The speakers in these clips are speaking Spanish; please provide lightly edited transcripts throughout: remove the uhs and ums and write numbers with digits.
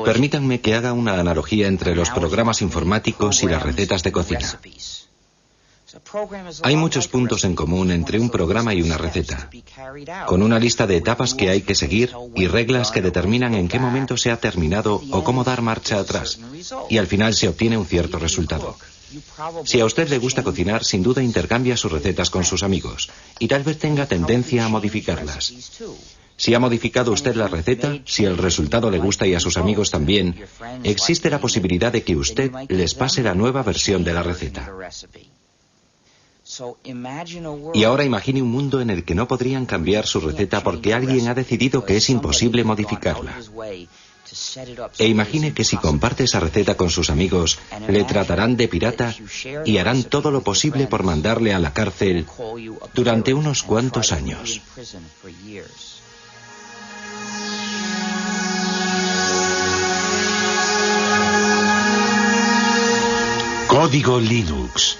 Permítanme que haga una analogía entre los programas informáticos y las recetas de cocina. Hay muchos puntos en común entre un programa y una receta, con una lista de etapas que hay que seguir y reglas que determinan en qué momento se ha terminado o cómo dar marcha atrás, y al final se obtiene un cierto resultado. Si a usted le gusta cocinar, sin duda intercambia sus recetas con sus amigos, y tal vez tenga tendencia a modificarlas. Si ha modificado usted la receta, si el resultado le gusta y a sus amigos también, existe la posibilidad de que usted les pase la nueva versión de la receta. Y ahora imagine un mundo en el que no podrían cambiar su receta porque alguien ha decidido que es imposible modificarla. E imagine que si comparte esa receta con sus amigos, le tratarán de pirata y harán todo lo posible por mandarle a la cárcel durante unos cuantos años. Código Linux.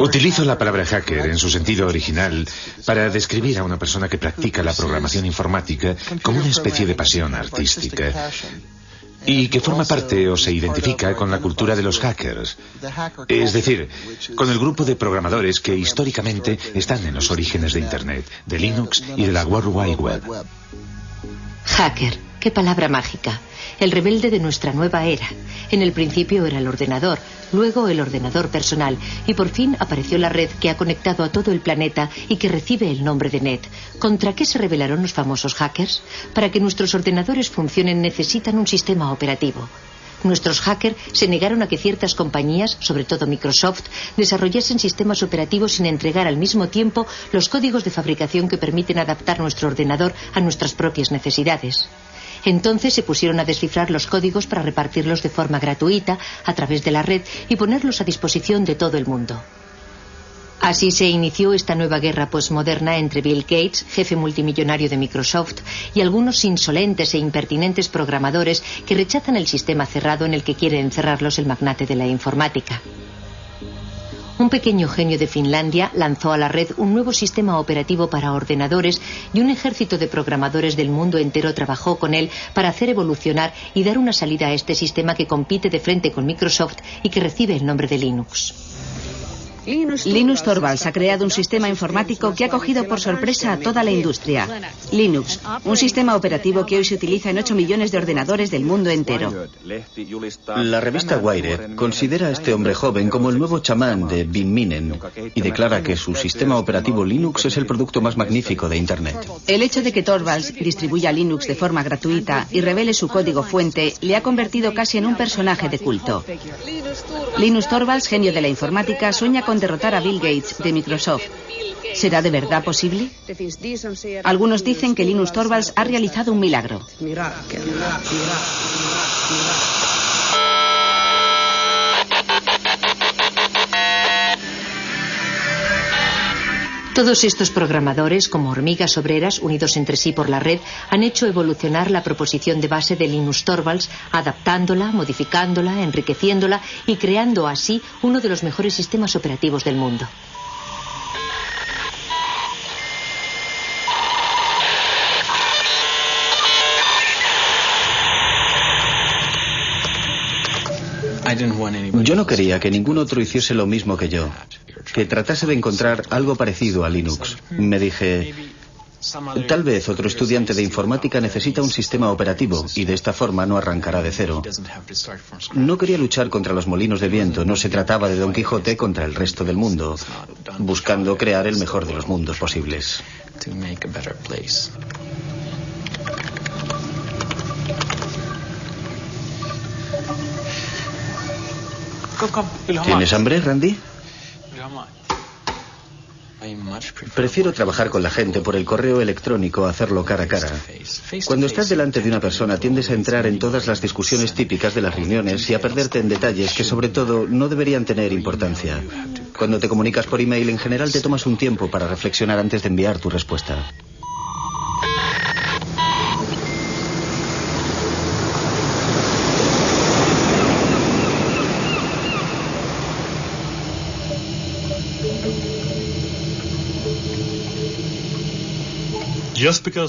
Utilizo la palabra hacker en su sentido original para describir a una persona que practica la programación informática como una especie de pasión artística y que forma parte o se identifica con la cultura de los hackers, es decir, con el grupo de programadores que históricamente están en los orígenes de Internet, de Linux y de la World Wide Web. Hacker, qué palabra mágica. El rebelde de nuestra nueva era. En el principio era el ordenador, luego el ordenador personal y por fin apareció la red que ha conectado a todo el planeta y que recibe el nombre de Net. ¿Contra qué se rebelaron los famosos hackers? Para que nuestros ordenadores funcionen necesitan un sistema operativo. Nuestros hackers se negaron a que ciertas compañías, sobre todo Microsoft, desarrollasen sistemas operativos sin entregar al mismo tiempo los códigos de fabricación que permiten adaptar nuestro ordenador a nuestras propias necesidades. Entonces se pusieron a descifrar los códigos para repartirlos de forma gratuita a través de la red y ponerlos a disposición de todo el mundo. Así se inició esta nueva guerra postmoderna entre Bill Gates, jefe multimillonario de Microsoft, y algunos insolentes e impertinentes programadores que rechazan el sistema cerrado en el que quiere encerrarlos el magnate de la informática. Un pequeño genio de Finlandia lanzó a la red un nuevo sistema operativo para ordenadores y un ejército de programadores del mundo entero trabajó con él para hacer evolucionar y dar una salida a este sistema que compite de frente con Microsoft y que recibe el nombre de Linux. Linus Torvalds ha creado un sistema informático que ha cogido por sorpresa a toda la industria. Linux, un sistema operativo que hoy se utiliza en 8 millones de ordenadores del mundo entero. La revista Wired considera a este hombre joven como el nuevo chamán de Bin Minen y declara que su sistema operativo Linux es el producto más magnífico de Internet. El hecho de que Torvalds distribuya Linux de forma gratuita y revele su código fuente le ha convertido casi en un personaje de culto. Linus Torvalds, genio de la informática, sueña con derrotar a Bill Gates de Microsoft. ¿Será de verdad posible? Algunos dicen que Linus Torvalds ha realizado un milagro. Todos estos programadores, como hormigas obreras unidos entre sí por la red, han hecho evolucionar la proposición de base de Linus Torvalds, adaptándola, modificándola, enriqueciéndola y creando así uno de los mejores sistemas operativos del mundo. Yo no quería que ningún otro hiciese lo mismo que yo, que tratase de encontrar algo parecido a Linux. Me dije, tal vez otro estudiante de informática necesita un sistema operativo y de esta forma no arrancará de cero. No quería luchar contra los molinos de viento, no se trataba de Don Quijote contra el resto del mundo, buscando crear el mejor de los mundos posibles. ¿Tienes hambre, Randy? Prefiero trabajar con la gente por el correo electrónico a hacerlo cara a cara. Cuando estás delante de una persona tiendes a entrar en todas las discusiones típicas de las reuniones y a perderte en detalles que sobre todo no deberían tener importancia. Cuando te comunicas por email en general te tomas un tiempo para reflexionar antes de enviar tu respuesta.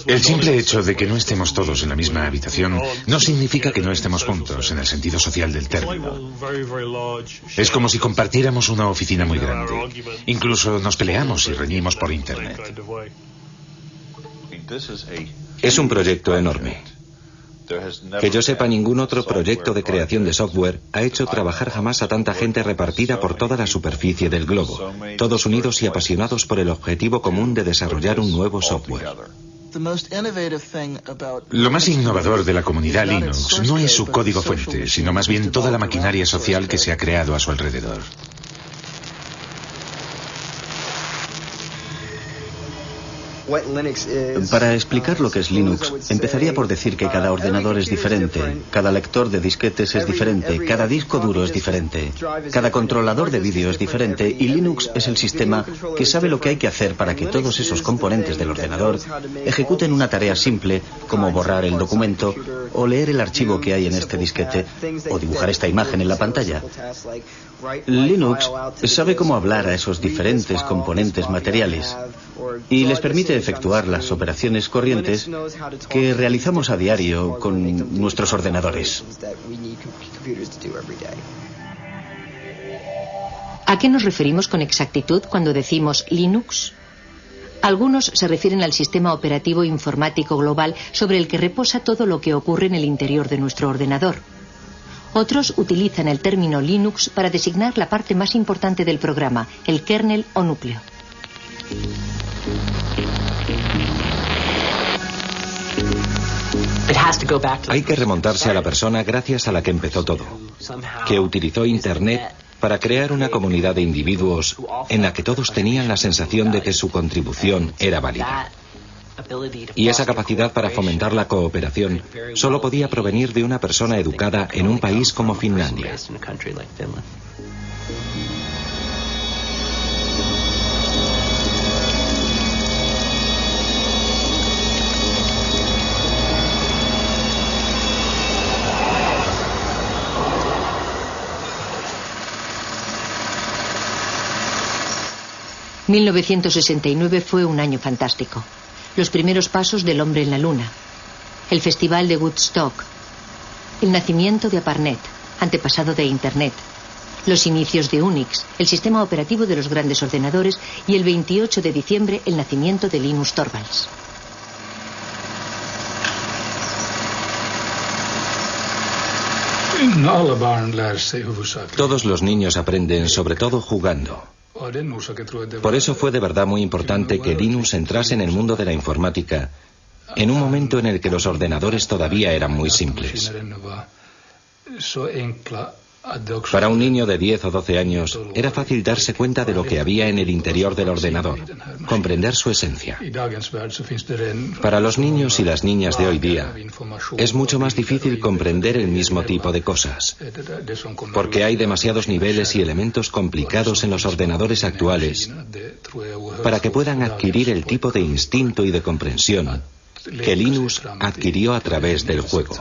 El simple hecho de que no estemos todos en la misma habitación no significa que no estemos juntos en el sentido social del término. Es como si compartiéramos una oficina muy grande. Incluso nos peleamos y reñimos por Internet. Es un proyecto enorme. Que yo sepa, ningún otro proyecto de creación de software ha hecho trabajar jamás a tanta gente repartida por toda la superficie del globo, todos unidos y apasionados por el objetivo común de desarrollar un nuevo software. Lo más innovador de la comunidad Linux no es su código fuente, sino más bien toda la maquinaria social que se ha creado a su alrededor. Para explicar lo que es Linux, empezaría por decir que cada ordenador es diferente, cada lector de disquetes es diferente, cada disco duro es diferente, cada controlador de vídeo es diferente y Linux es el sistema que sabe lo que hay que hacer para que todos esos componentes del ordenador ejecuten una tarea simple como borrar el documento o leer el archivo que hay en este disquete o dibujar esta imagen en la pantalla. Linux sabe cómo hablar a esos diferentes componentes materiales y les permite efectuar las operaciones corrientes que realizamos a diario con nuestros ordenadores. ¿A qué nos referimos con exactitud cuando decimos Linux? Algunos se refieren al sistema operativo informático global sobre el que reposa todo lo que ocurre en el interior de nuestro ordenador. Otros utilizan el término Linux para designar la parte más importante del programa, el kernel o núcleo. Hay que remontarse a la persona gracias a la que empezó todo, que utilizó Internet para crear una comunidad de individuos en la que todos tenían la sensación de que su contribución era válida. Y esa capacidad para fomentar la cooperación solo podía provenir de una persona educada en un país como Finlandia. ...1969 fue un año fantástico. Los primeros pasos del hombre en la luna, el festival de Woodstock, el nacimiento de ARPANET, antepasado de Internet, los inicios de Unix, el sistema operativo de los grandes ordenadores y el 28 de diciembre el nacimiento de Linus Torvalds. Todos los niños aprenden sobre todo jugando. Por eso fue de verdad muy importante que Linus entrase en el mundo de la informática en un momento en el que los ordenadores todavía eran muy simples. Para un niño de 10 o 12 años era fácil darse cuenta de lo que había en el interior del ordenador, comprender su esencia. Para los niños y las niñas de hoy día es mucho más difícil comprender el mismo tipo de cosas, porque hay demasiados niveles y elementos complicados en los ordenadores actuales para que puedan adquirir el tipo de instinto y de comprensión que Linus adquirió a través del juego.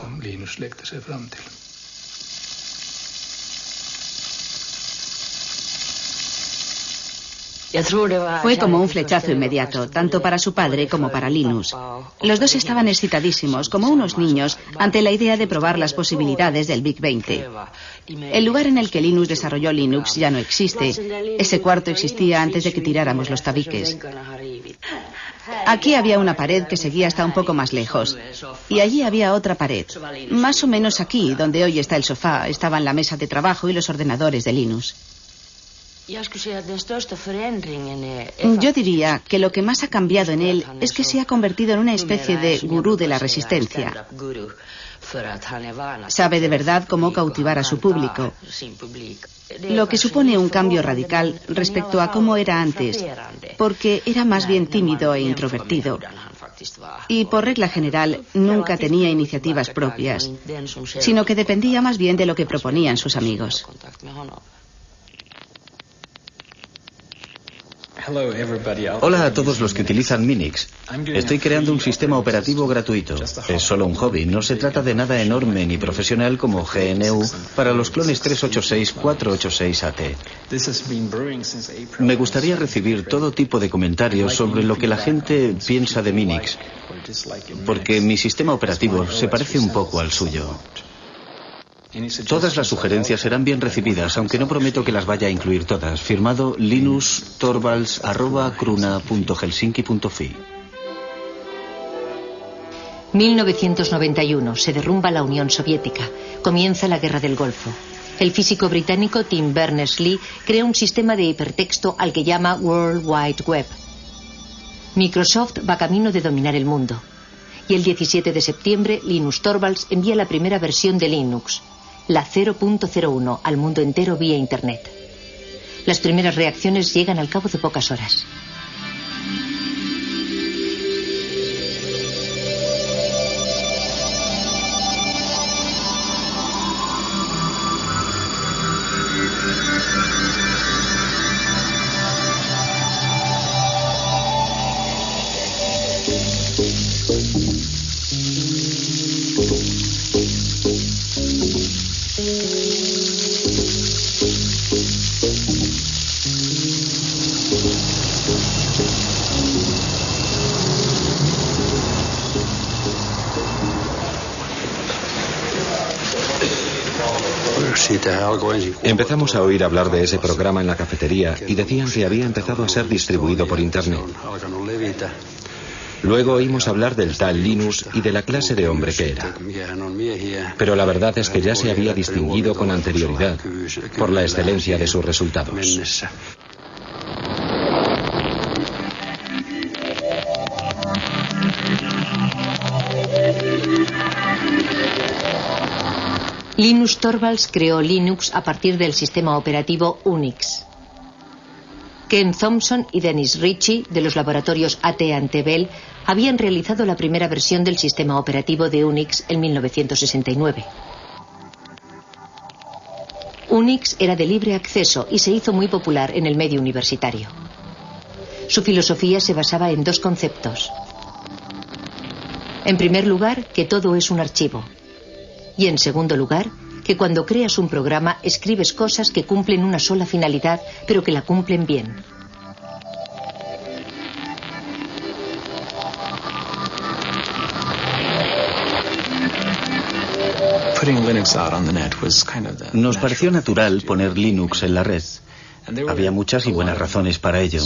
Fue como un flechazo inmediato, tanto para su padre como para Linus. Los dos estaban excitadísimos, como unos niños, ante la idea de probar las posibilidades del Big 20. El lugar en el que Linus desarrolló Linux ya no existe. Ese cuarto existía antes de que tiráramos los tabiques. Aquí había una pared que seguía hasta un poco más lejos. Y allí había otra pared. Más o menos aquí, donde hoy está el sofá, estaban la mesa de trabajo y los ordenadores de Linus. Yo diría que lo que más ha cambiado en él es que se ha convertido en una especie de gurú de la resistencia. Sabe de verdad cómo cautivar a su público, lo que supone un cambio radical respecto a cómo era antes, porque era más bien tímido e introvertido. Y por regla general nunca tenía iniciativas propias, sino que dependía más bien de lo que proponían sus amigos. Hola a todos los que utilizan Minix. Estoy creando un sistema operativo gratuito. Es solo un hobby, no se trata de nada enorme ni profesional como GNU para los clones 386-486-AT. Me gustaría recibir todo tipo de comentarios sobre lo que la gente piensa de Minix, porque mi sistema operativo se parece un poco al suyo. Todas las sugerencias serán bien recibidas, aunque no prometo que las vaya a incluir todas. Firmado linustorvalds@cruna.helsinki.fi. 1991. Se derrumba la Unión Soviética. Comienza la Guerra del Golfo. El físico británico Tim Berners-Lee crea un sistema de hipertexto al que llama World Wide Web. Microsoft va camino de dominar el mundo. Y el 17 de septiembre, Linus Torvalds envía la primera versión de Linux, la 0.01, al mundo entero vía Internet. Las primeras reacciones llegan al cabo de pocas horas. Empezamos a oír hablar de ese programa en la cafetería y decían que había empezado a ser distribuido por Internet. Luego oímos hablar del tal Linus y de la clase de hombre que era. Pero la verdad es que ya se había distinguido con anterioridad por la excelencia de sus resultados. Linus Torvalds creó Linux a partir del sistema operativo Unix. Ken Thompson y Dennis Ritchie, de los laboratorios AT&T Bell, habían realizado la primera versión del sistema operativo de Unix en 1969. Unix era de libre acceso y se hizo muy popular en el medio universitario. Su filosofía se basaba en dos conceptos. En primer lugar, que todo es un archivo. Y en segundo lugar, que cuando creas un programa escribes cosas que cumplen una sola finalidad, pero que la cumplen bien. Nos pareció natural poner Linux en la red. Había muchas y buenas razones para ello.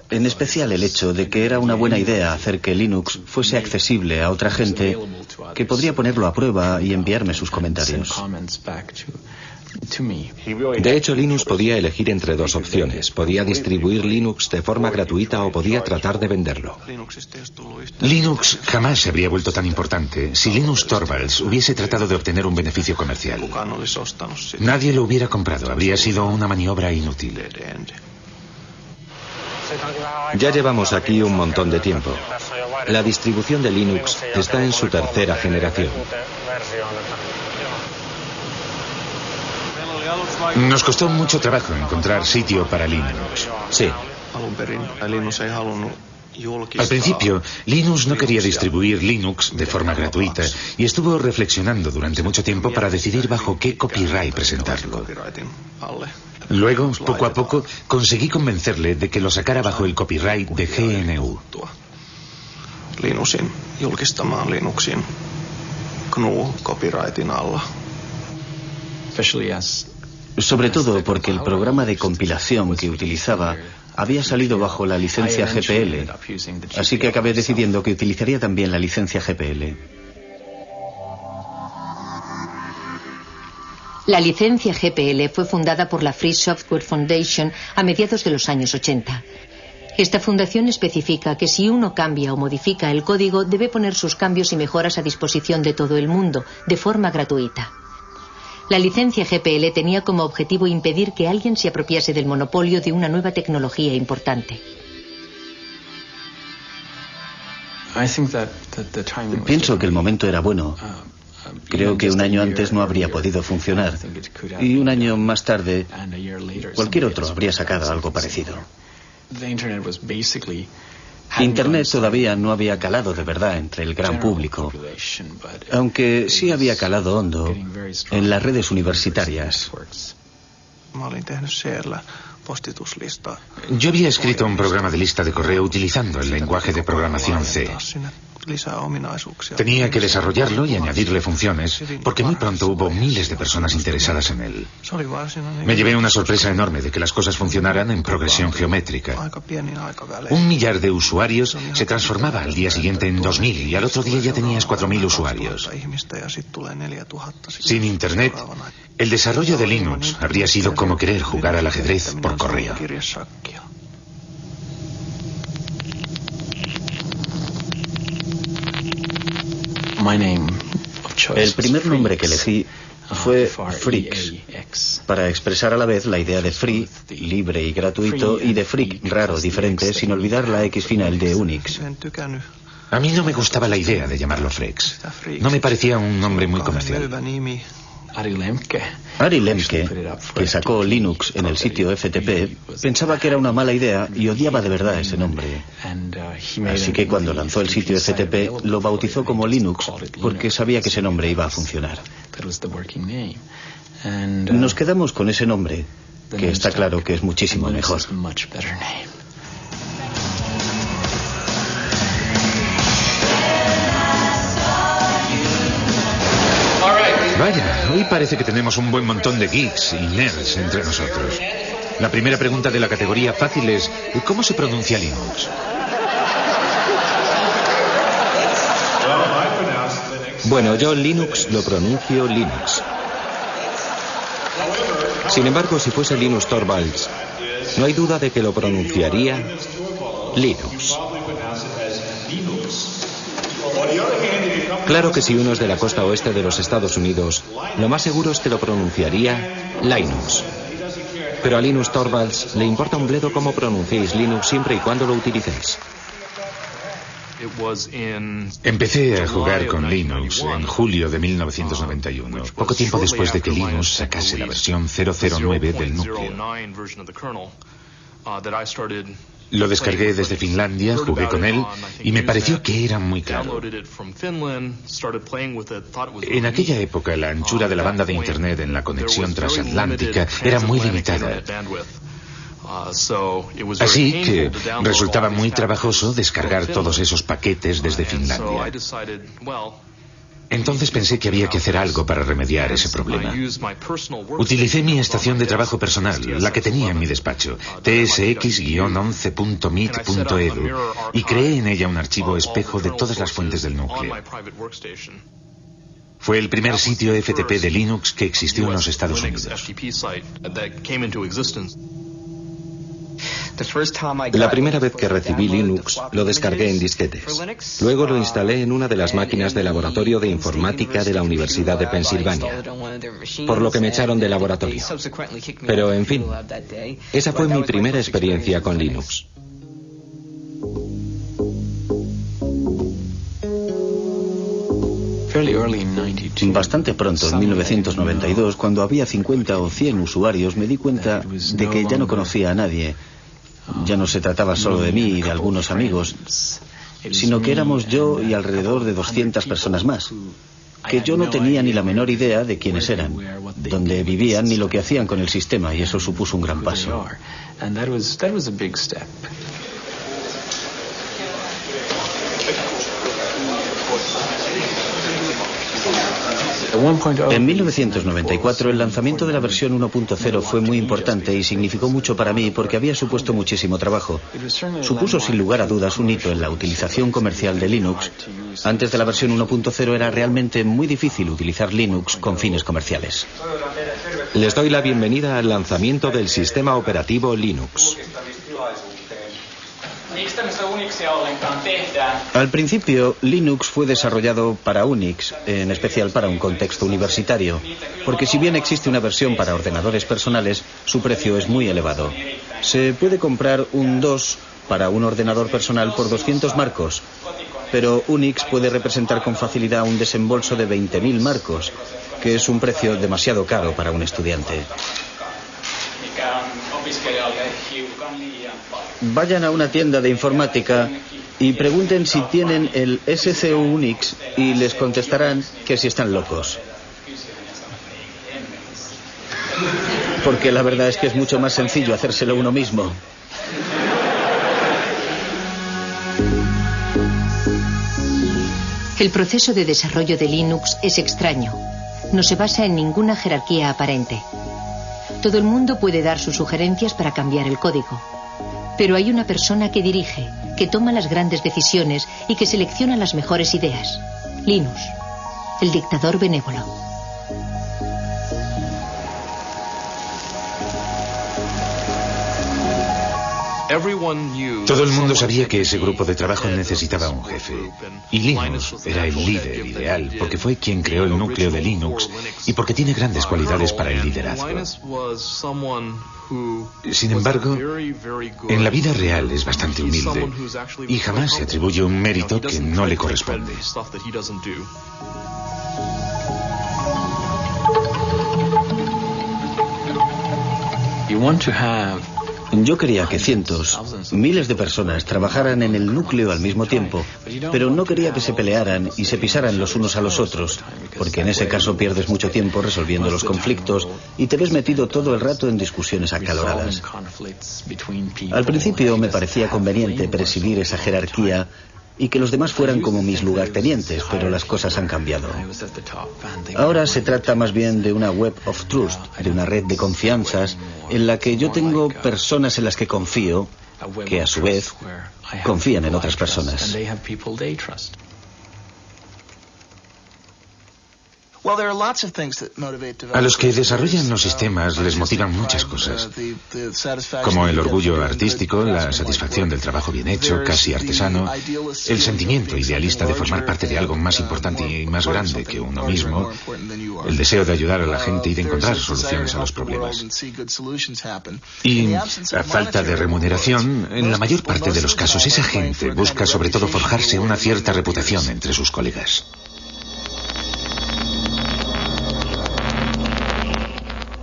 En especial el hecho de que era una buena idea hacer que Linux fuese accesible a otra gente que podría ponerlo a prueba y enviarme sus comentarios. De hecho, Linus podía elegir entre dos opciones. Podía distribuir Linux de forma gratuita o podía tratar de venderlo. Linux jamás se habría vuelto tan importante si Linus Torvalds hubiese tratado de obtener un beneficio comercial. Nadie lo hubiera comprado, habría sido una maniobra inútil. Ya llevamos aquí un montón de tiempo. La distribución de Linux está en su tercera generación. Nos costó mucho trabajo encontrar sitio para Linux. Sí. Al principio, Linus no quería distribuir Linux de forma gratuita y estuvo reflexionando durante mucho tiempo para decidir bajo qué copyright presentarlo. Luego, poco a poco, conseguí convencerle de que lo sacara bajo el copyright de GNU. Linusin julkistamaan Linuxin GNU-copyrightin alla. Sobre todo porque el programa de compilación que utilizaba había salido bajo la licencia GPL, así que acabé decidiendo que utilizaría también la licencia GPL. La licencia GPL fue fundada por la Free Software Foundation a mediados de los años 80. Esta fundación especifica que si uno cambia o modifica el código, debe poner sus cambios y mejoras a disposición de todo el mundo, de forma gratuita. La licencia GPL tenía como objetivo impedir que alguien se apropiase del monopolio de una nueva tecnología importante. Pienso que el momento era bueno. Creo que un año antes no habría podido funcionar. Y un año más tarde, cualquier otro habría sacado algo parecido. Internet todavía no había calado de verdad entre el gran público, aunque sí había calado hondo en las redes universitarias. Yo había escrito un programa de lista de correo utilizando el lenguaje de programación C. Tenía que desarrollarlo y añadirle funciones, porque muy pronto hubo miles de personas interesadas en él. Me llevé una sorpresa enorme de que las cosas funcionaran en progresión geométrica. 1 millar de usuarios se transformaba al día siguiente en 2000 y al otro día ya tenías 4000 usuarios. Sin Internet, el desarrollo de Linux habría sido como querer jugar al ajedrez por correo. El primer nombre que elegí fue Freaks, para expresar a la vez la idea de free, libre y gratuito, y de freak, raro, diferente, sin olvidar la X final de Unix. A mí no me gustaba la idea de llamarlo Freaks. No me parecía un nombre muy comercial. Ari Lemke, que sacó Linux en el sitio FTP, pensaba que era una mala idea y odiaba de verdad ese nombre. Así que cuando lanzó el sitio FTP lo bautizó como Linux porque sabía que ese nombre iba a funcionar. Nos quedamos con ese nombre, que está claro que es muchísimo mejor. Vaya, hoy parece que tenemos un buen montón de geeks y nerds entre nosotros. La primera pregunta de la categoría fácil es: ¿cómo se pronuncia Linux? Bueno, yo Linux lo pronuncio Linux. Sin embargo, si fuese Linus Torvalds, no hay duda de que lo pronunciaría Linux. Claro que si uno es de la costa oeste de los Estados Unidos, lo más seguro es que lo pronunciaría Linux. Pero a Linus Torvalds le importa un bledo cómo pronunciéis Linux siempre y cuando lo utilicéis. Empecé a jugar con Linux en julio de 1991, poco tiempo después de que Linux sacase la versión 009 del núcleo. Lo descargué desde Finlandia, jugué con él y me pareció que era muy caro. En aquella época la anchura de la banda de Internet en la conexión transatlántica era muy limitada. Así que resultaba muy trabajoso descargar todos esos paquetes desde Finlandia. Entonces pensé que había que hacer algo para remediar ese problema. Utilicé mi estación de trabajo personal, la que tenía en mi despacho, tsx-11.mit.edu, y creé en ella un archivo espejo de todas las fuentes del núcleo. Fue el primer sitio FTP de Linux que existió en los Estados Unidos. La primera vez que recibí Linux, lo descargué en disquetes. Luego lo instalé en una de las máquinas de laboratorio de informática de la Universidad de Pensilvania, por lo que me echaron del laboratorio. Pero, en fin, esa fue mi primera experiencia con Linux. Bastante pronto, en 1992, cuando había 50 o 100 usuarios, me di cuenta de que ya no conocía a nadie. Ya no se trataba solo de mí y de algunos amigos, sino que éramos yo y alrededor de 200 personas más, que yo no tenía ni la menor idea de quiénes eran, dónde vivían ni lo que hacían con el sistema, y eso supuso un gran paso. En 1994 el lanzamiento de la versión 1.0 fue muy importante y significó mucho para mí porque había supuesto muchísimo trabajo. Supuso sin lugar a dudas un hito en la utilización comercial de Linux. Antes de la versión 1.0 era realmente muy difícil utilizar Linux con fines comerciales. Les doy la bienvenida al lanzamiento del sistema operativo Linux. Al principio, Linux fue desarrollado para Unix, en especial para un contexto universitario, porque si bien existe una versión para ordenadores personales, su precio es muy elevado. Se puede comprar un DOS para un ordenador personal por 200 marcos, pero Unix puede representar con facilidad un desembolso de 20.000 marcos, que es un precio demasiado caro para un estudiante. Vayan a una tienda de informática y pregunten si tienen el SCU Unix y les contestarán que si están locos. Porque la verdad es que es mucho más sencillo hacérselo uno mismo. El proceso de desarrollo de Linux es extraño. No se basa en ninguna jerarquía aparente. Todo el mundo puede dar sus sugerencias para cambiar el código. Pero hay una persona que dirige, que toma las grandes decisiones y que selecciona las mejores ideas. Linus, el dictador benévolo. Todo el mundo sabía que ese grupo de trabajo necesitaba un jefe. Y Linus era el líder ideal, porque fue quien creó el núcleo de Linux y porque tiene grandes cualidades para el liderazgo. Sin embargo, en la vida real es bastante humilde y jamás se atribuye un mérito que no le corresponde. Yo quería que cientos, miles de personas trabajaran en el núcleo al mismo tiempo, pero no quería que se pelearan y se pisaran los unos a los otros, porque en ese caso pierdes mucho tiempo resolviendo los conflictos y te ves metido todo el rato en discusiones acaloradas. Al principio me parecía conveniente presidir esa jerarquía y que los demás fueran como mis lugartenientes, pero las cosas han cambiado. Ahora se trata más bien de una web of trust, de una red de confianzas en la que yo tengo personas en las que confío, que a su vez confían en otras personas. A los que desarrollan los sistemas les motivan muchas cosas, como el orgullo artístico, la satisfacción del trabajo bien hecho, casi artesano, el sentimiento idealista de formar parte de algo más importante y más grande que uno mismo, el deseo de ayudar a la gente y de encontrar soluciones a los problemas. Y, a falta de remuneración, en la mayor parte de los casos esa gente busca sobre todo forjarse una cierta reputación entre sus colegas.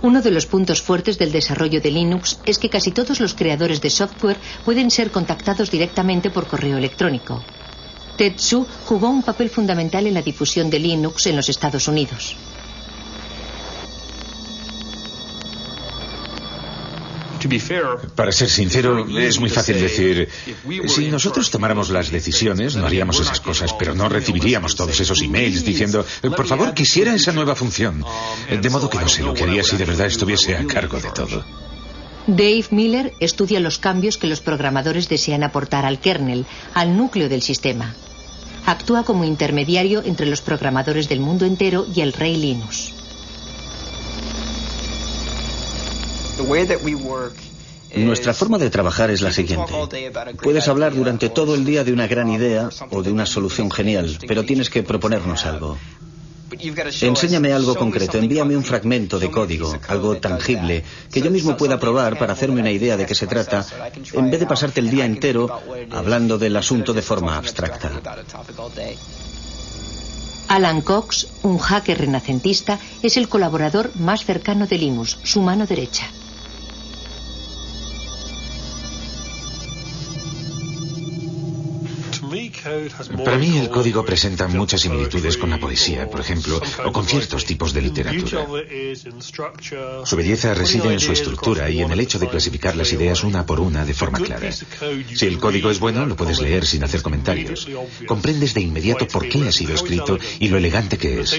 Uno de los puntos fuertes del desarrollo de Linux es que casi todos los creadores de software pueden ser contactados directamente por correo electrónico. Ted Su jugó un papel fundamental en la difusión de Linux en los Estados Unidos. Para ser sincero, es muy fácil decir, si nosotros tomáramos las decisiones, no haríamos esas cosas, pero no recibiríamos todos esos emails diciendo, por favor, quisiera esa nueva función. De modo que no sé lo que haría si de verdad estuviese a cargo de todo. Dave Miller estudia los cambios que los programadores desean aportar al kernel, al núcleo del sistema. Actúa como intermediario entre los programadores del mundo entero y el rey Linus. Nuestra forma de trabajar es la siguiente. Puedes hablar durante todo el día de una gran idea o de una solución genial, pero tienes que proponernos algo. Enséñame algo concreto, envíame un fragmento de código, algo tangible, que yo mismo pueda probar para hacerme una idea de qué se trata, en vez de pasarte el día entero hablando del asunto de forma abstracta. Alan Cox, un hacker renacentista, es el colaborador más cercano de Linus, su mano derecha. Para mí el código presenta muchas similitudes con la poesía, por ejemplo, o con ciertos tipos de literatura. Su belleza reside en su estructura y en el hecho de clasificar las ideas una por una de forma clara. Si el código es bueno, lo puedes leer sin hacer comentarios. Comprendes de inmediato por qué ha sido escrito y lo elegante que es.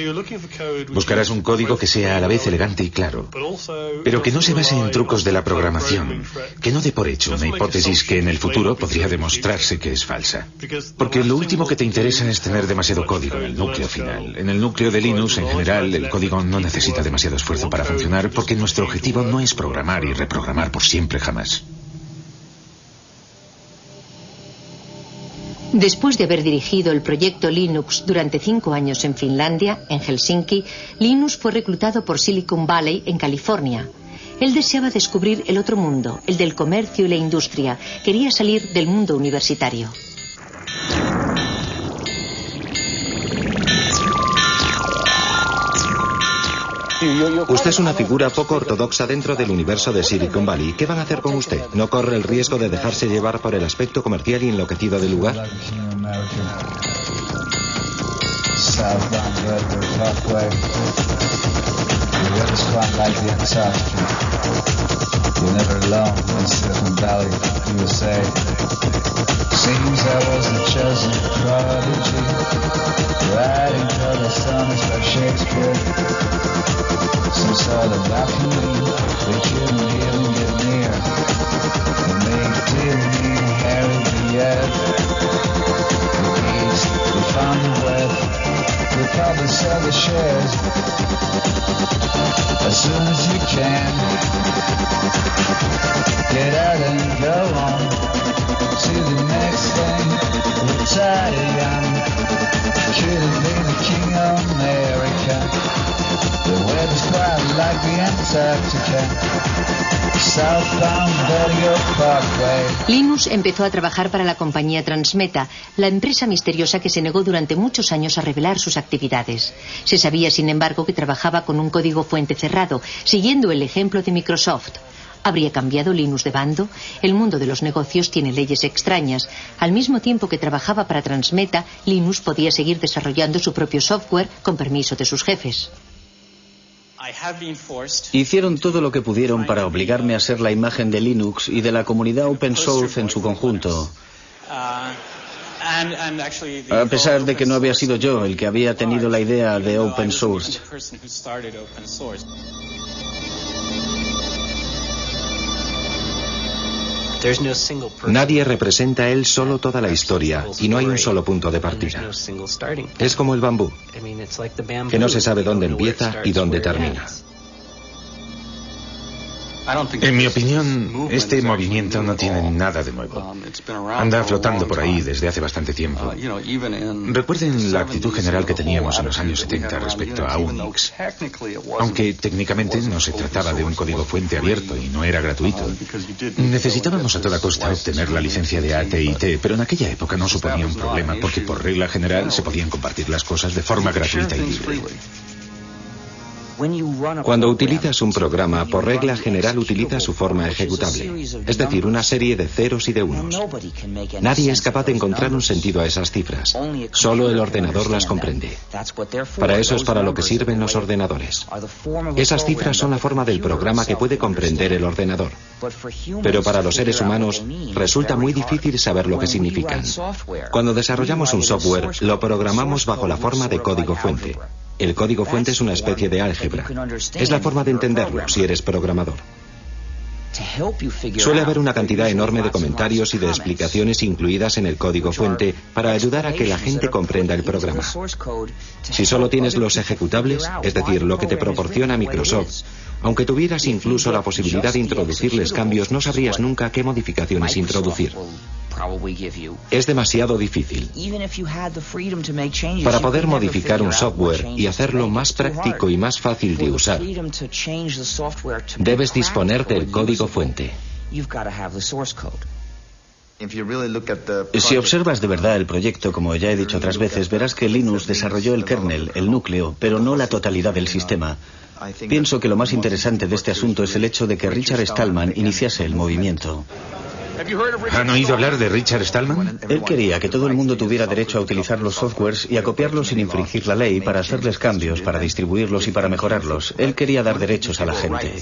Buscarás un código que sea a la vez elegante y claro, pero que no se base en trucos de la programación, que no dé por hecho una hipótesis que en el futuro podría demostrarse que es falsa. Porque lo último que te interesa es tener demasiado código en el núcleo final. En el núcleo de Linux, en general, el código no necesita demasiado esfuerzo para funcionar porque nuestro objetivo no es programar y reprogramar por siempre jamás. Después de haber dirigido el proyecto Linux durante 5 años en Finlandia, en Helsinki, Linus fue reclutado por Silicon Valley, en California. Él deseaba descubrir el otro mundo, el del comercio y la industria. Quería salir del mundo universitario. Usted es una figura poco ortodoxa dentro del universo de Silicon Valley. ¿Qué van a hacer con usted? ¿No corre el riesgo de dejarse llevar por el aspecto comercial y enloquecido del lugar? Some sort of balcony, they couldn't even get near. And they didn't even Harry the Ed. The East, they found the West. They probably sell the shares as soon as you can. Get out and go on to the next thing. Retire young, couldn't be the king of America. The weather's quite like the Antarctica. Southbound Belleville Parkway. Linus empezó a trabajar para la compañía Transmeta, la empresa misteriosa que se negó durante muchos años a revelar sus actividades. Se sabía, sin embargo, que trabajaba con un código fuente cerrado, siguiendo el ejemplo de Microsoft. ¿Habría cambiado Linus de bando? El mundo de los negocios tiene leyes extrañas. Al mismo tiempo que trabajaba para Transmeta, Linus podía seguir desarrollando su propio software con permiso de sus jefes. Hicieron todo lo que pudieron para obligarme a ser la imagen de Linux y de la comunidad open source en su conjunto. A pesar de que no había sido yo el que había tenido la idea de open source. Nadie representa él solo toda la historia y no hay un solo punto de partida. Es como el bambú, que no se sabe dónde empieza y dónde termina. En mi opinión, este movimiento no tiene nada de nuevo. Anda flotando por ahí desde hace bastante tiempo. Recuerden la actitud general que teníamos en los años 70 respecto a Unix. Aunque técnicamente no se trataba de un código fuente abierto y no era gratuito. Necesitábamos a toda costa obtener la licencia de AT&T, pero en aquella época no suponía un problema porque por regla general se podían compartir las cosas de forma gratuita y libre. Cuando utilizas un programa, por regla general utiliza su forma ejecutable, es decir, una serie de ceros y de unos. Nadie es capaz de encontrar un sentido a esas cifras. Solo el ordenador las comprende. Para eso es para lo que sirven los ordenadores. Esas cifras son la forma del programa que puede comprender el ordenador. Pero para los seres humanos resulta muy difícil saber lo que significan. Cuando desarrollamos un software, lo programamos bajo la forma de código fuente. El código fuente es una especie de álgebra. Es la forma de entenderlo si eres programador. Suele haber una cantidad enorme de comentarios y de explicaciones incluidas en el código fuente para ayudar a que la gente comprenda el programa. Si solo tienes los ejecutables, es decir, lo que te proporciona Microsoft, aunque tuvieras incluso la posibilidad de introducirles cambios, no sabrías nunca qué modificaciones introducir. Es demasiado difícil. Para poder modificar un software y hacerlo más práctico y más fácil de usar, debes disponer del código fuente. Si observas de verdad el proyecto, como ya he dicho otras veces, verás que Linus desarrolló el kernel, el núcleo, pero no la totalidad del sistema. Pienso que lo más interesante de este asunto es el hecho de que Richard Stallman iniciase el movimiento. ¿Han oído hablar de Richard Stallman? Él quería que todo el mundo tuviera derecho a utilizar los softwares y a copiarlos sin infringir la ley, para hacerles cambios, para distribuirlos y para mejorarlos. Él quería dar derechos a la gente.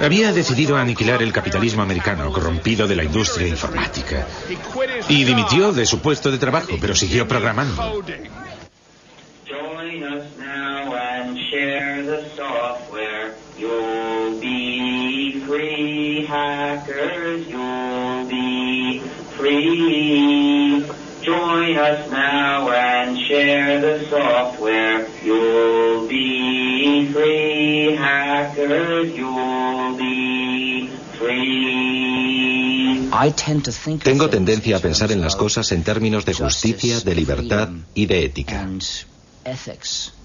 Había decidido aniquilar el capitalismo americano corrompido de la industria informática. Y dimitió de su puesto de trabajo, pero siguió programando. Join us now and share the software. You'll be free, hackers. You'll be free. Join us now and share the software. You'll be free, hackers. You'll be free. Tengo tendencia a pensar en las cosas en términos de justicia, de libertad y de ética.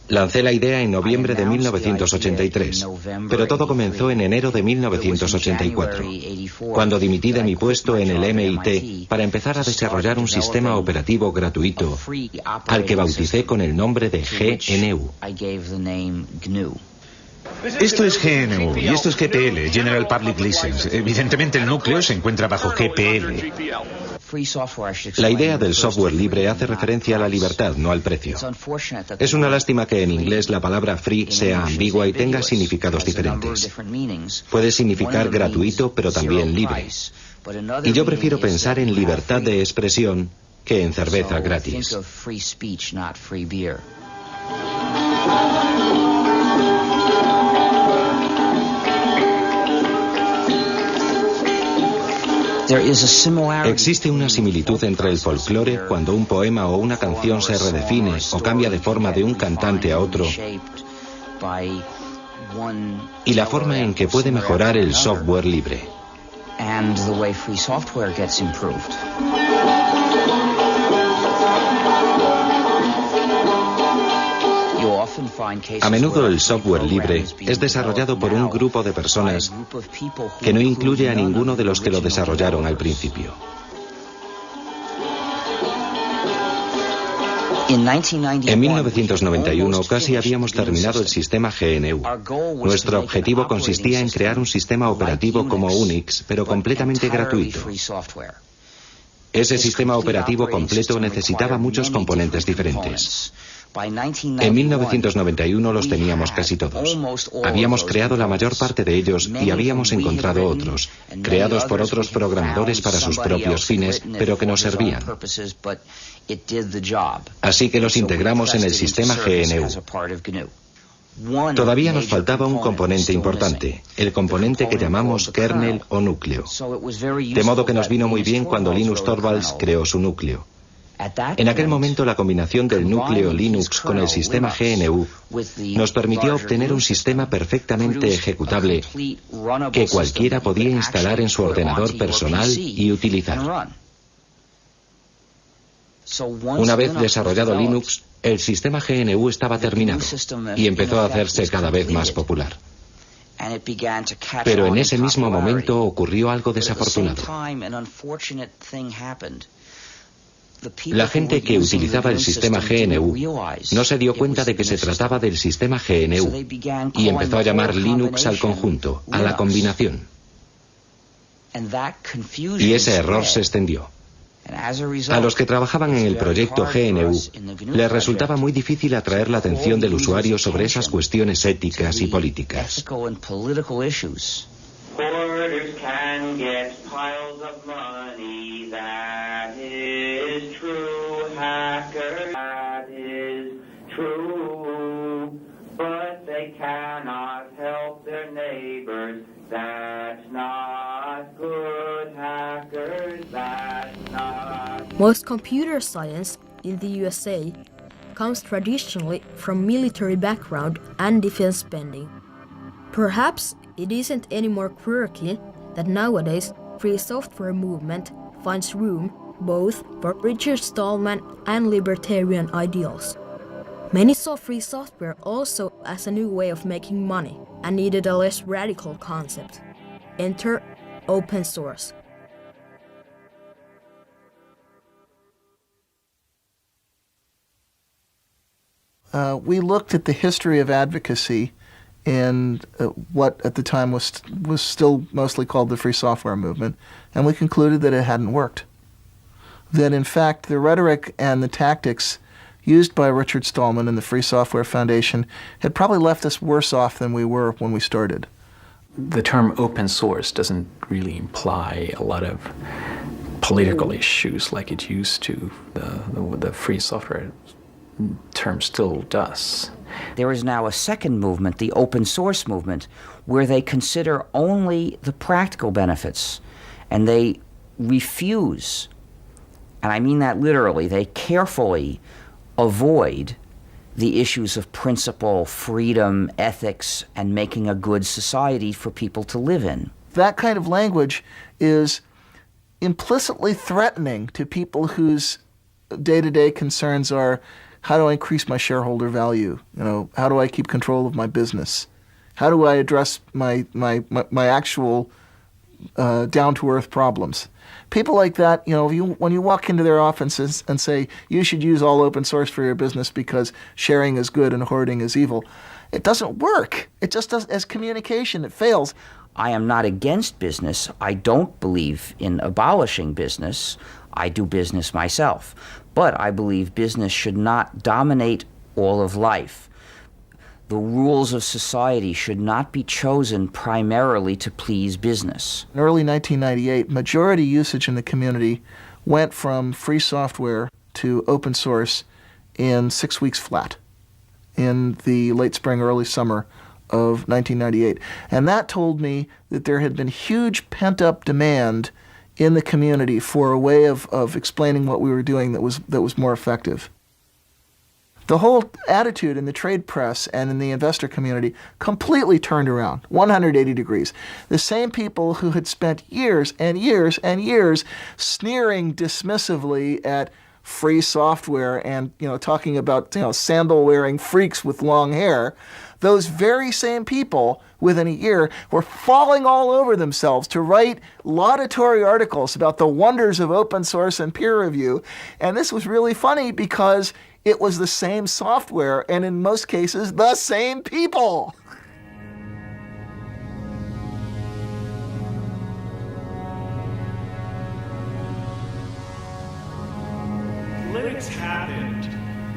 Lancé la idea en noviembre de 1983, pero todo comenzó en enero de 1984, cuando dimití de mi puesto en el MIT para empezar a desarrollar un sistema operativo gratuito al que bauticé con el nombre de GNU. Esto es GNU y esto es GPL, General Public License. Evidentemente el núcleo se encuentra bajo GPL. La idea del software libre hace referencia a la libertad, no al precio. Es una lástima que en inglés la palabra free sea ambigua y tenga significados diferentes. Puede significar gratuito, pero también libre. Y yo prefiero pensar en libertad de expresión que en cerveza gratis. Existe una similitud entre el folclore cuando un poema o una canción se redefine o cambia de forma de un cantante a otro y la forma en que puede mejorar el software libre. A menudo el software libre es desarrollado por un grupo de personas que no incluye a ninguno de los que lo desarrollaron al principio. En 1991 casi habíamos terminado el sistema GNU. Nuestro objetivo consistía en crear un sistema operativo como Unix, pero completamente gratuito. Ese sistema operativo completo necesitaba muchos componentes diferentes. En 1991 los teníamos casi todos. Habíamos creado la mayor parte de ellos y habíamos encontrado otros, creados por otros programadores para sus propios fines, pero que nos servían. Así que los integramos en el sistema GNU. Todavía nos faltaba un componente importante, el componente que llamamos kernel o núcleo. De modo que nos vino muy bien cuando Linus Torvalds creó su núcleo. En aquel momento la combinación del núcleo Linux con el sistema GNU nos permitió obtener un sistema perfectamente ejecutable que cualquiera podía instalar en su ordenador personal y utilizar. Una vez desarrollado Linux, el sistema GNU estaba terminado y empezó a hacerse cada vez más popular. Pero en ese mismo momento ocurrió algo desafortunado. La gente que utilizaba el sistema GNU no se dio cuenta de que se trataba del sistema GNU y empezó a llamar Linux al conjunto, a la combinación. Y ese error se extendió. A los que trabajaban en el proyecto GNU les resultaba muy difícil atraer la atención del usuario sobre esas cuestiones éticas y políticas. Hoarders can get piles of money, that is true. Hackers, that is true. But they cannot help their neighbors, that's not good. Hackers, that's not good. Most computer science in the USA comes traditionally from military background and defense spending. Perhaps it isn't any more quirky that nowadays free software movement finds room both for Richard Stallman and libertarian ideals. Many saw free software also as a new way of making money and needed a less radical concept. Enter open source. We looked at the history of advocacy in what at the time was still mostly called the free software movement, and we concluded that it hadn't worked. That in fact the rhetoric and the tactics used by Richard Stallman and the Free Software Foundation had probably left us worse off than we were when we started. The term open source doesn't really imply a lot of political issues like it used to. The free software term still does. There is now a second movement, the open source movement, where they consider only the practical benefits, and they refuse, and I mean that literally, they carefully avoid the issues of principle, freedom, ethics, and making a good society for people to live in. That kind of language is implicitly threatening to people whose day-to-day concerns are, how do I increase my shareholder value? How do I keep control of my business? How do I address my actual down-to-earth problems? People like that, when you walk into their offices and say, you should use all open source for your business because sharing is good and hoarding is evil, it doesn't work. It just does, as communication, it fails. I am not against business. I don't believe in abolishing business. I do business myself. But I believe business should not dominate all of life. The rules of society should not be chosen primarily to please business. In early 1998, majority usage in the community went from free software to open source in 6 weeks flat in the late spring, early summer of 1998. And that told me that there had been huge pent-up demand in the community for a way of explaining what we were doing that was more effective. The whole attitude in the trade press and in the investor community completely turned around, 180 degrees. The same people who had spent years and years and years sneering dismissively at free software and talking about sandal-wearing freaks with long hair, those very same people within a year were falling all over themselves to write laudatory articles about the wonders of open source and peer review. And this was really funny because it was the same software and in most cases the same people. Linux happened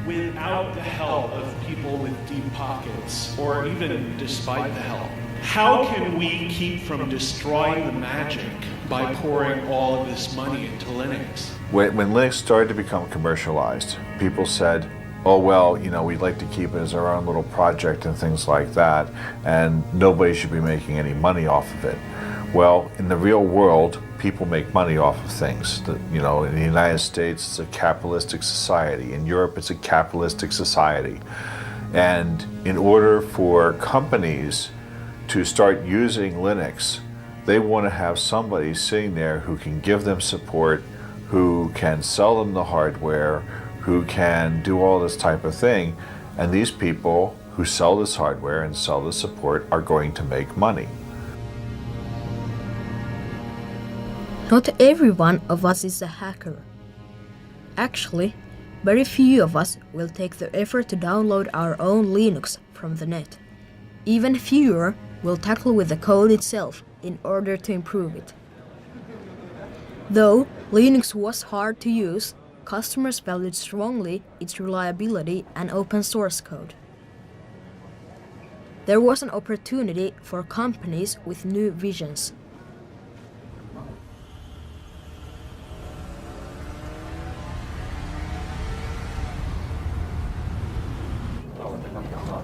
without the help of people with deep pockets, or even despite the help. How can we keep from destroying the magic by pouring all of this money into Linux? When Linux started to become commercialized, people said, oh, well, we'd like to keep it as our own little project and things like that, and nobody should be making any money off of it. Well, in the real world, people make money off of things. In the United States, it's a capitalistic society. In Europe, it's a capitalistic society. And in order for companies to start using Linux, they want to have somebody sitting there who can give them support, who can sell them the hardware, who can do all this type of thing. And these people who sell this hardware and sell the support are going to make money. Not every one of us is a hacker. Actually, very few of us will take the effort to download our own Linux from the net. Even fewer will tackle with the code itself in order to improve it. Though Linux was hard to use, customers valued strongly its reliability and open source code. There was an opportunity for companies with new visions.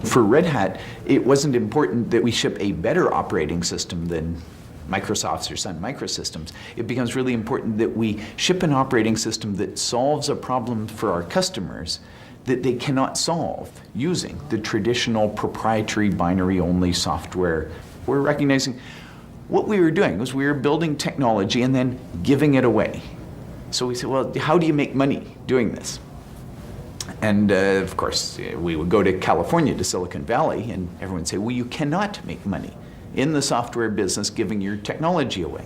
For Red Hat, it wasn't important that we ship a better operating system than Microsoft's or Sun Microsystems. It becomes really important that we ship an operating system that solves a problem for our customers that they cannot solve using the traditional proprietary binary-only software. We're recognizing what we were doing was we were building technology and then giving it away. So we said, well, how do you make money doing this? And of course, we would go to California, to Silicon Valley, and everyone would say, well, you cannot make money in the software business giving your technology away.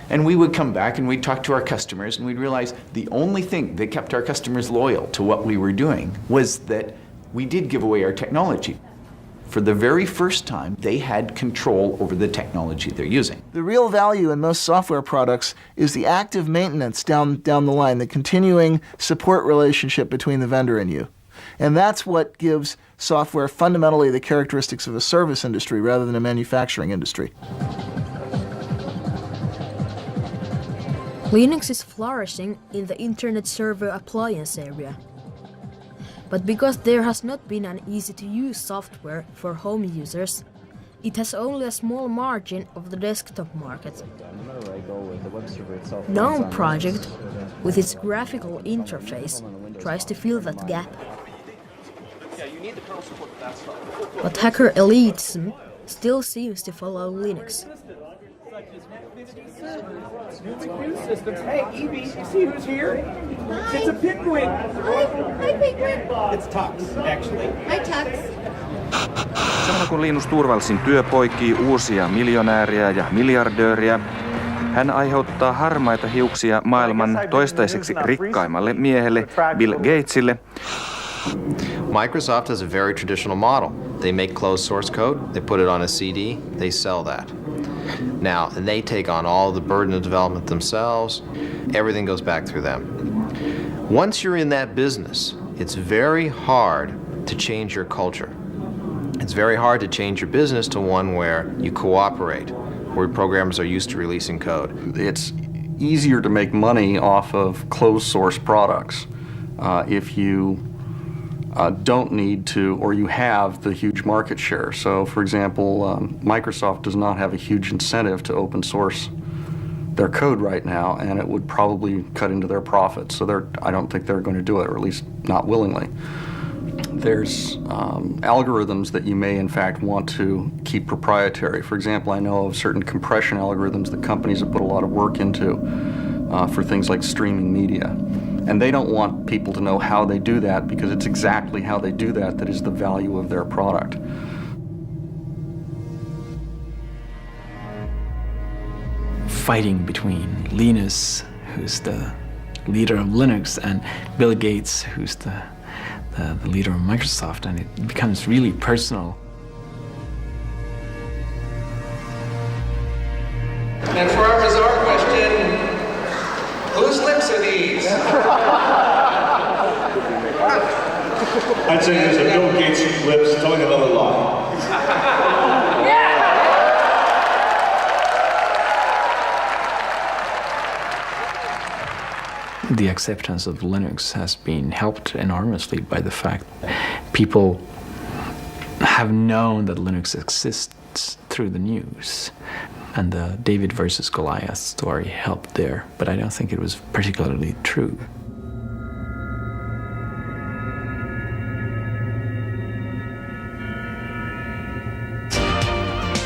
And we would come back and we'd talk to our customers and we'd realize the only thing that kept our customers loyal to what we were doing was that we did give away our technology. For the very first time, they had control over the technology they're using. The real value in most software products is the active maintenance down the line, the continuing support relationship between the vendor and you. And that's what gives software fundamentally the characteristics of a service industry rather than a manufacturing industry. Linux is flourishing in the Internet Server Appliance area. But because there has not been an easy-to-use software for home users, it has only a small margin of the desktop market. GNOME project, with its graphical interface, tries to fill that gap. But hacker elitism still seems to follow Linux. Hey, Evie, you see who's here? Hi. It's a Pigwin. Hi, Pigwin. It's Tux, actually. Hi, Tux. Samalla kun Linus Torvaldsin työ poikii uusia miljonääriä ja miljardööriä, hän aiheuttaa harmaita hiuksia maailman toistaiseksi rikkaimmalle miehelle Bill Gatesille. Microsoft has a very traditional model. They make closed source code, they put it on a CD, they sell that. Now, they take on all the burden of development themselves. Everything goes back through them. Once you're in that business, it's very hard to change your culture. It's very hard to change your business to one where you cooperate, where programmers are used to releasing code. It's easier to make money off of closed source products if you don't need to, or you have the huge market share. So, for example, Microsoft does not have a huge incentive to open source their code right now, and it would probably cut into their profits. So I don't think they're going to do it, or at least not willingly. There's algorithms that you may in fact want to keep proprietary. For example, I know of certain compression algorithms that companies have put a lot of work into for things like streaming media. And they don't want people to know how they do that, because it's exactly how they do that that is the value of their product. Fighting between Linus, who's the leader of Linux, and Bill Gates, who's the leader of Microsoft, and it becomes really personal. And for our bizarre question, whose lips are these? I'd say these are Bill Gates' lips telling another lie. The acceptance of Linux has been helped enormously by the fact that people have known that Linux exists through the news. And the David versus Goliath story helped there, but I don't think it was particularly true.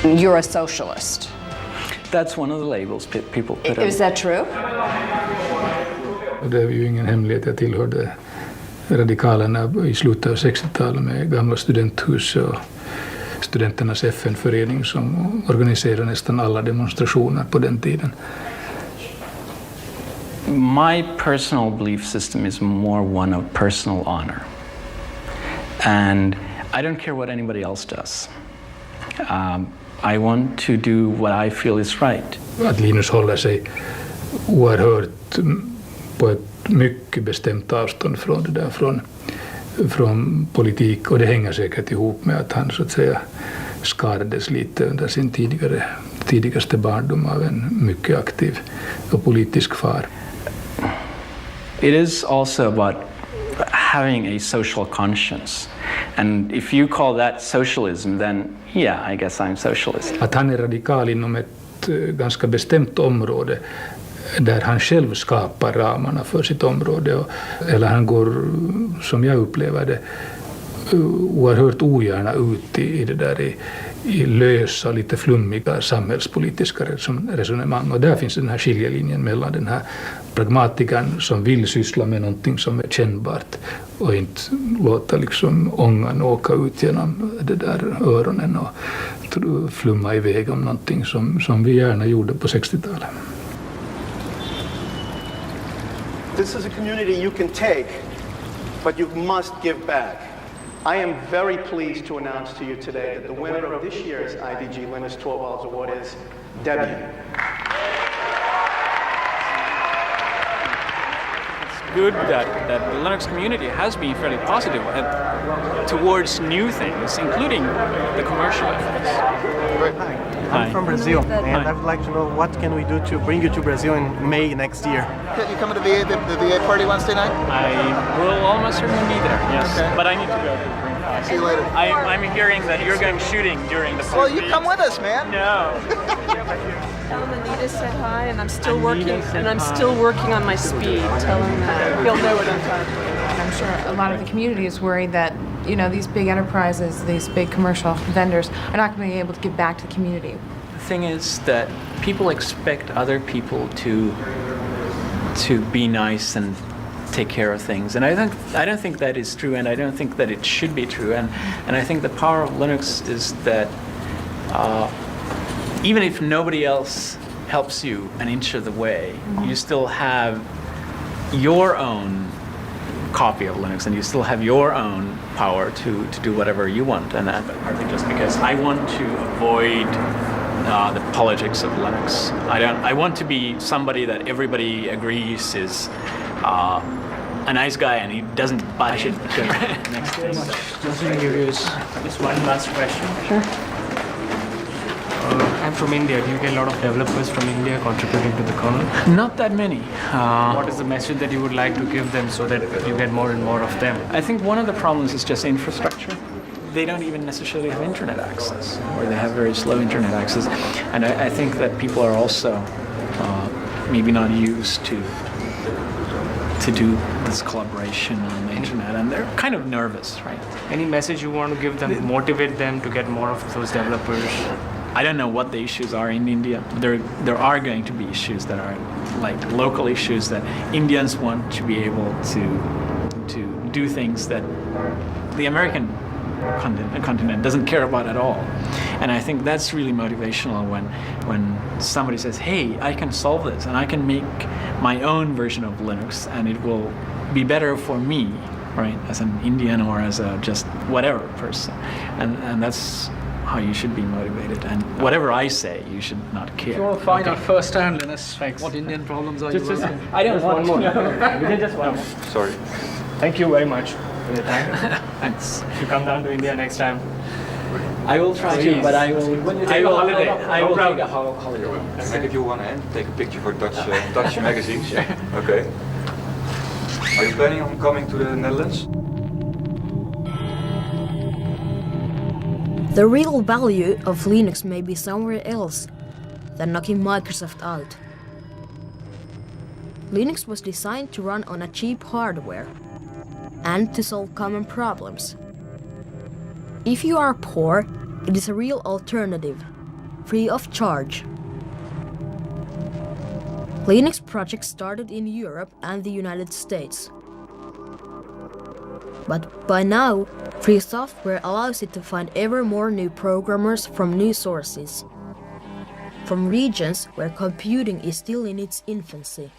You're a socialist. That's one of the labels people put on. Is that true? Det är ju ingen hemlighet, jag tillhörde radikalerna i slutet av 60-talet med gamla studenthus och studenternas FN-förening som organiserade nästan alla demonstrationer på den tiden. My personal belief system is more one of personal honor. And I don't care what anybody else does. I want to do what I feel is right. Att Linus håller sig oerhört på ett mycket bestämt avstånd från det där, från politik, och det hänger säkert ihop med att han så att säga skadades lite under sin tidigaste barndom av en mycket aktiv och politisk far. It is also about having a social conscience. And if you call that socialism, then yeah, I guess I'm socialist. Att han är radikal inom ett ganska bestämt område där han själv skapar ramarna för sitt område, eller han går, som jag upplever det, oerhört ogärna ut i det där i lösa, lite flummiga samhällspolitiska resonemang. Och där finns den här skiljelinjen mellan den här pragmatikern som vill syssla med någonting som är kännbart och inte låta liksom ångan åka ut genom det där öronen och flumma iväg om någonting som vi gärna gjorde på 60-talet. This is a community you can take, but you must give back. I am very pleased to announce to you today that the winner of this year's IDG Linux 12 Hours Award is Debian. Good that the Linux community has been fairly positive towards new things, including the commercial efforts. Hi. I'm from Brazil, and I would like to know what can we do to bring you to Brazil in May next year. Can you come to the VA party Wednesday night? I will almost certainly be there, yes. Okay. But I need to go to the Green Flag. See you later. I'm hearing that you're going shooting during the Well, you come with us, man. No. Tell him Anita said hi, and I'm still working on my speed. Tell him that he'll know what I'm talking about. I'm sure a lot of the community is worried that, you know, these big enterprises, these big commercial vendors are not going to be able to give back to the community. The thing is that people expect other people to be nice and take care of things, and I don't think that is true, and I don't think that it should be true, and I think the power of Linux is that even if nobody else helps you an inch of the way, you still have your own copy of Linux, and you still have your own power to do whatever you want. And that partly just because I want to avoid the politics of Linux. I want to be somebody that everybody agrees is a nice guy, and he doesn't butt in. Next day. Just one last question. Sure. I'm from India. Do you get a lot of developers from India contributing to the kernel? Not that many. What is the message that you would like to give them so that you get more and more of them? I think one of the problems is just infrastructure. They don't even necessarily have internet access, or they have very slow internet access. And I think that people are also maybe not used to do this collaboration on the internet, and they're kind of nervous, right? Any message you want to give them, motivate them to get more of those developers? I don't know what the issues are in India. There are going to be issues that are like local issues that Indians want to be able to do things that the American continent doesn't care about at all. And I think that's really motivational when somebody says, hey, I can solve this and I can make my own version of Linux and it will be better for me, right, as an Indian or as a just whatever person. And that's how you should be motivated, and whatever I say, you should not care. If you want to find out firsthand, Linus, like what Indian problems are you working? I don't want one to more. know. We did just one more. Sorry. Thank you very much for your time. Thanks. If you come down to India next time, I will try to, but I will. When you take a holiday, I will take a holiday. Can I give you one hand? Take a picture for Dutch magazines. Okay. Are you planning on coming to the Netherlands? The real value of Linux may be somewhere else than knocking Microsoft out. Linux was designed to run on a cheap hardware and to solve common problems. If you are poor, it is a real alternative, free of charge. Linux projects started in Europe and the United States. But by now, free software allows it to find ever more new programmers from new sources, from regions where computing is still in its infancy.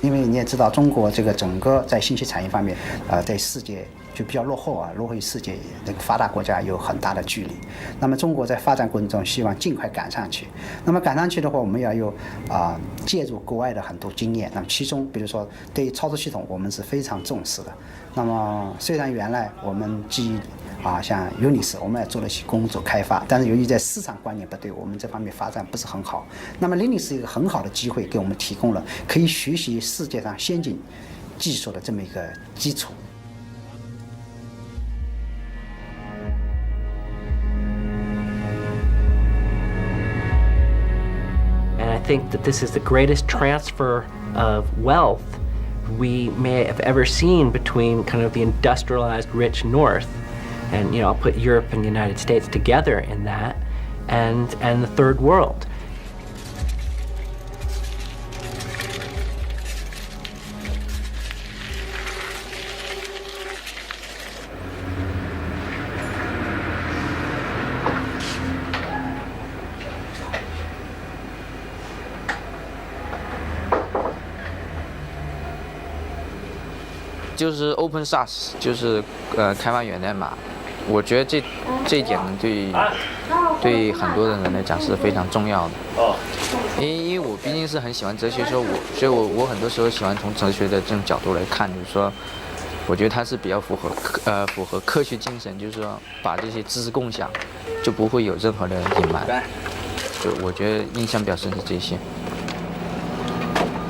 因为你也知道，中国这个整个在信息产业方面，在世界就比较落后啊，落后于世界这个发达国家有很大的距离。那么中国在发展过程中，希望尽快赶上去。那么赶上去的话，我们要有借助国外的很多经验。那么其中，比如说对于操作系统，我们是非常重视的。那么虽然原来我们基于像 Unix 我们也做了一些工作开发，但是由于在市场观念不对，我们这方面发展不是很好。那么 Linux 是一个很好的机会，给我们提供了可以学习世界上先进技术的这么一个基础。And I think that this is the greatest transfer of wealth we may have ever seen between kind of the industrialized rich North, and I'll put Europe and the United States together in that, and the third world. 就是 open source， 就是开发源代码。我觉得这一点对很多人来讲是非常重要的。因为我毕竟是很喜欢哲学，所以我很多时候喜欢从哲学的这种角度来看，就是说，我觉得它是比较符合科学精神，就是说把这些知识共享，就不会有任何的隐瞒。就我觉得印象比较深是这些。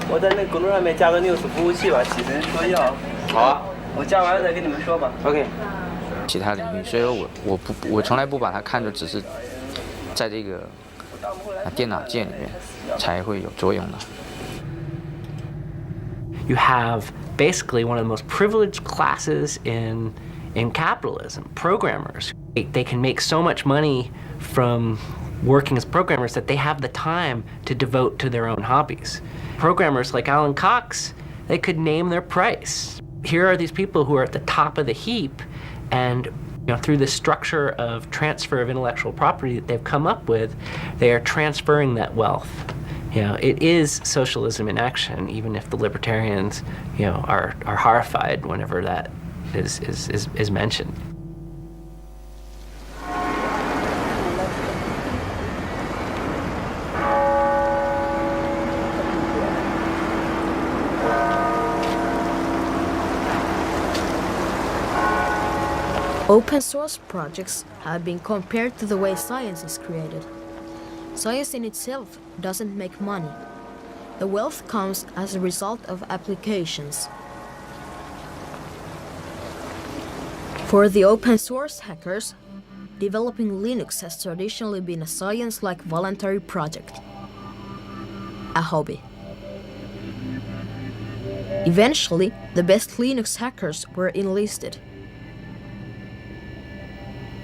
我在那个公众上面加个 News 服务器吧，起身说要。好啊，我加完了再跟你们说吧。OK。其他领域，所以我从来不把它看作只是在这个电脑界里面才会有作用的。You have basically one of the most privileged classes in capitalism, programmers. They can make so much money from working as programmers that they have the time to devote to their own hobbies. Programmers like Alan Cox, they could name their price. Here are these people who are at the top of the heap, and through the structure of transfer of intellectual property that they've come up with, they are transferring that wealth. It is socialism in action, even if the libertarians, are horrified whenever that is mentioned. Open source projects have been compared to the way science is created. Science in itself doesn't make money. The wealth comes as a result of applications. For the open source hackers, developing Linux has traditionally been a science-like voluntary project, a hobby. Eventually, the best Linux hackers were enlisted.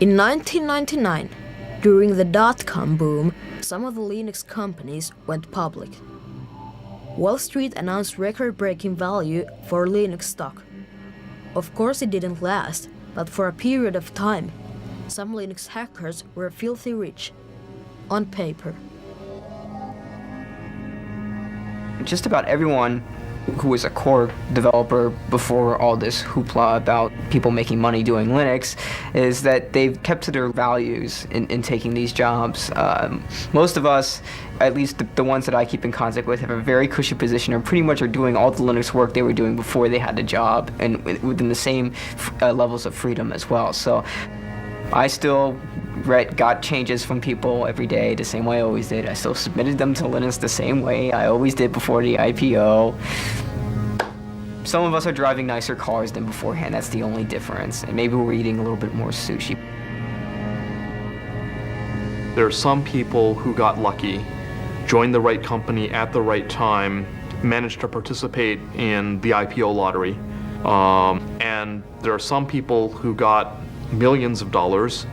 In 1999, during the dot-com boom, some of the Linux companies went public. Wall Street announced record-breaking value for Linux stock. Of course it didn't last, but for a period of time, some Linux hackers were filthy rich, on paper. Just about everyone who was a core developer before all this hoopla about people making money doing Linux is that they've kept to their values in taking these jobs. Most of us, at least the ones that I keep in contact with, have a very cushy position or pretty much are doing all the Linux work they were doing before they had the job, and within the same levels of freedom as well. So I still got changes from people every day the same way I always did. I still submitted them to Linux the same way I always did before the IPO. Some of us are driving nicer cars than beforehand, that's the only difference. And maybe we're eating a little bit more sushi. There are some people who got lucky, joined the right company at the right time, managed to participate in the IPO lottery. And there are some people who got millions of dollars,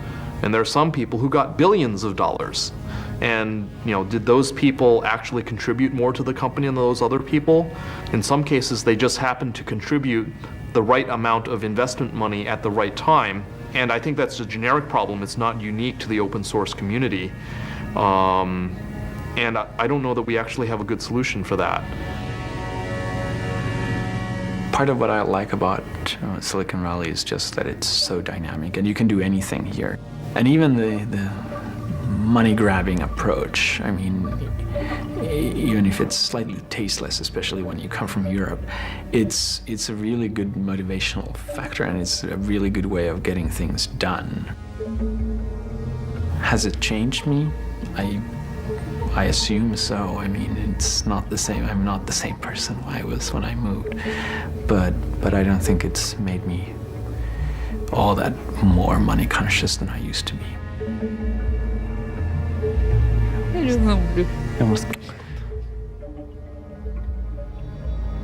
and there are some people who got billions of dollars. And did those people actually contribute more to the company than those other people? In some cases, they just happened to contribute the right amount of investment money at the right time. And I think that's a generic problem. It's not unique to the open source community. And I don't know that we actually have a good solution for that. Part of what I like about Silicon Valley is just that it's so dynamic and you can do anything here. And even the money-grabbing approach, I mean, even if it's slightly tasteless, especially when you come from Europe, it's a really good motivational factor and it's a really good way of getting things done. Has it changed me? I assume so. I mean, it's not the same. I'm not the same person I was when I moved, but I don't think it's made me all that more money conscious than I used to be.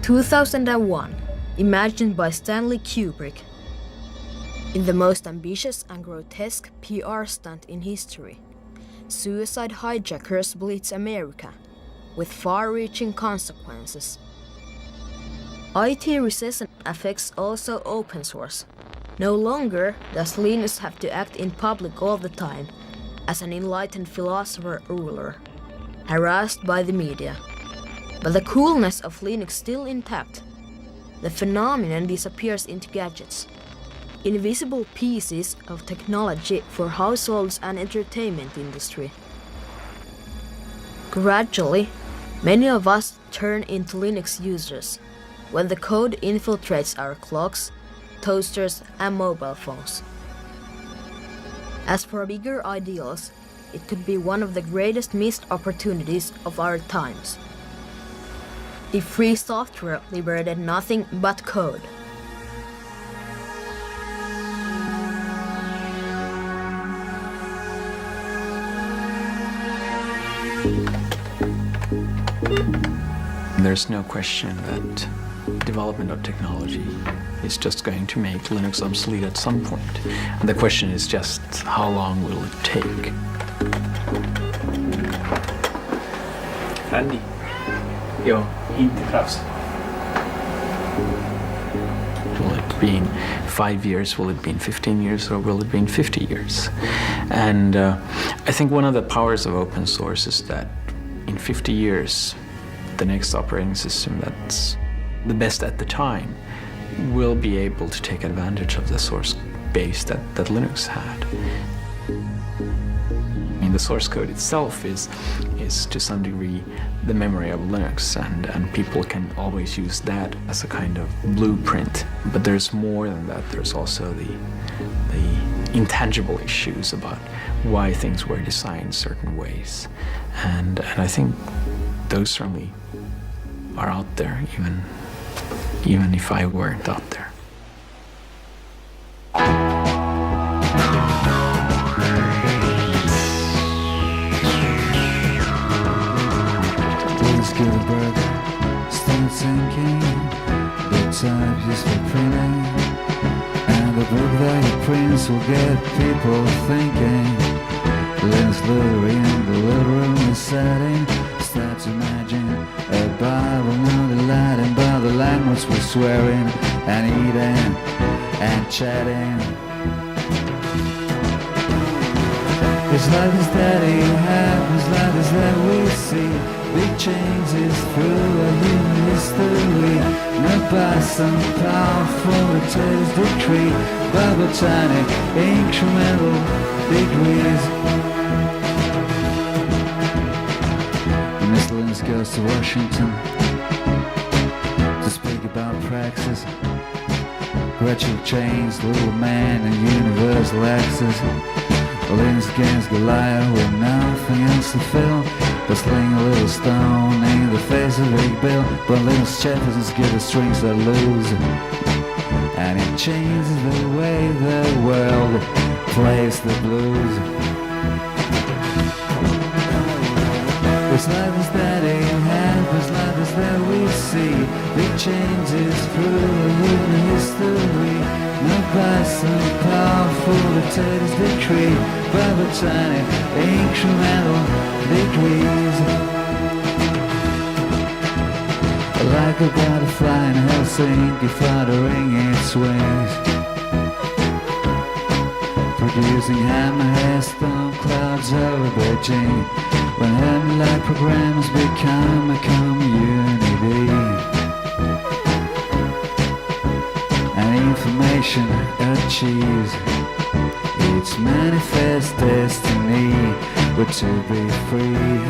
2001, imagined by Stanley Kubrick. In the most ambitious and grotesque PR stunt in history, suicide hijackers blitz America, with far-reaching consequences. IT recession affects also open source. No longer does Linus have to act in public all the time, as an enlightened philosopher ruler, harassed by the media. But the coolness of Linux still intact. the phenomenon disappears into gadgets, invisible pieces of technology for households and entertainment industry. Gradually, many of us turn into Linux users when the code infiltrates our clocks, toasters, and mobile phones. As for bigger ideals, it could be one of the greatest missed opportunities of our times. If free software liberated nothing but code. There's no question that development of technology is just going to make Linux obsolete at some point. And the question is just how long will it take? Andy. Jo, inte krafts. Will it be in 5 years, will it be in 15 years, or will it be in 50 years? And I think one of the powers of open source is that in 50 years, the next operating system that's the best at the time will be able to take advantage of the source base that Linux had. I mean, the source code itself is to some degree the memory of Linux, and people can always use that as a kind of blueprint. But there's more than that. There's also the intangible issues about why things were designed certain ways. And I think those certainly are out there, even if I weren't out there. Let's get a burger, start thinking, the type used for printing, and the book that he prints will get people thinking. Let's lure in the little room is setting, start to imagine a Bible, not the Latin, but the language we're swearing and eating and chatting. It's like this that it happens, like this that we see. Big changes through a human history, not by some powerful latest decree, but botanic incremental degrees. Mr. Linus goes to Washington to speak about praxis, gradual change, little man and universal access. Linus against Goliath with nothing else to fill but sling a little stone in the face of Big Bill. But Linus Jefferson's good the strings that lose, and it changes the way the world plays the blues. It's like this that it happens, like this that we see. Big changes through human history, not by some powerful latest decree, but botanic incremental degrees. Like a butterfly in Helsinki fluttering its wings, producing hammerhead storm clouds over Beijing. When Hermit-like programs become a community, and information achieves its manifest destiny, but to be free.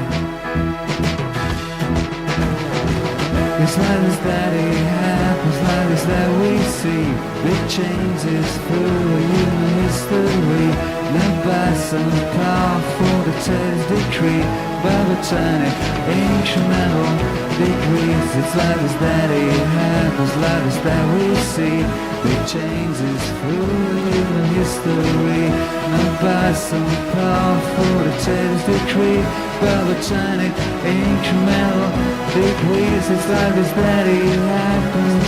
It's like this that it happens, like this that we see. Big changes through human history, not by some powerful latest decree, but botanic incremental degrees. It's like this that it happens, like this that we see. Big changes through human history, not by some powerful latest decree, but botanic incremental degrees. It's like this that it happens,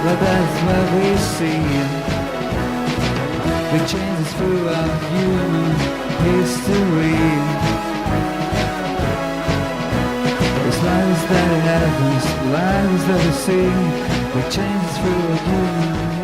like that's what we see. Big changes throughout human history. It's like this that it happens, like this that we see. Big changes throughout human history.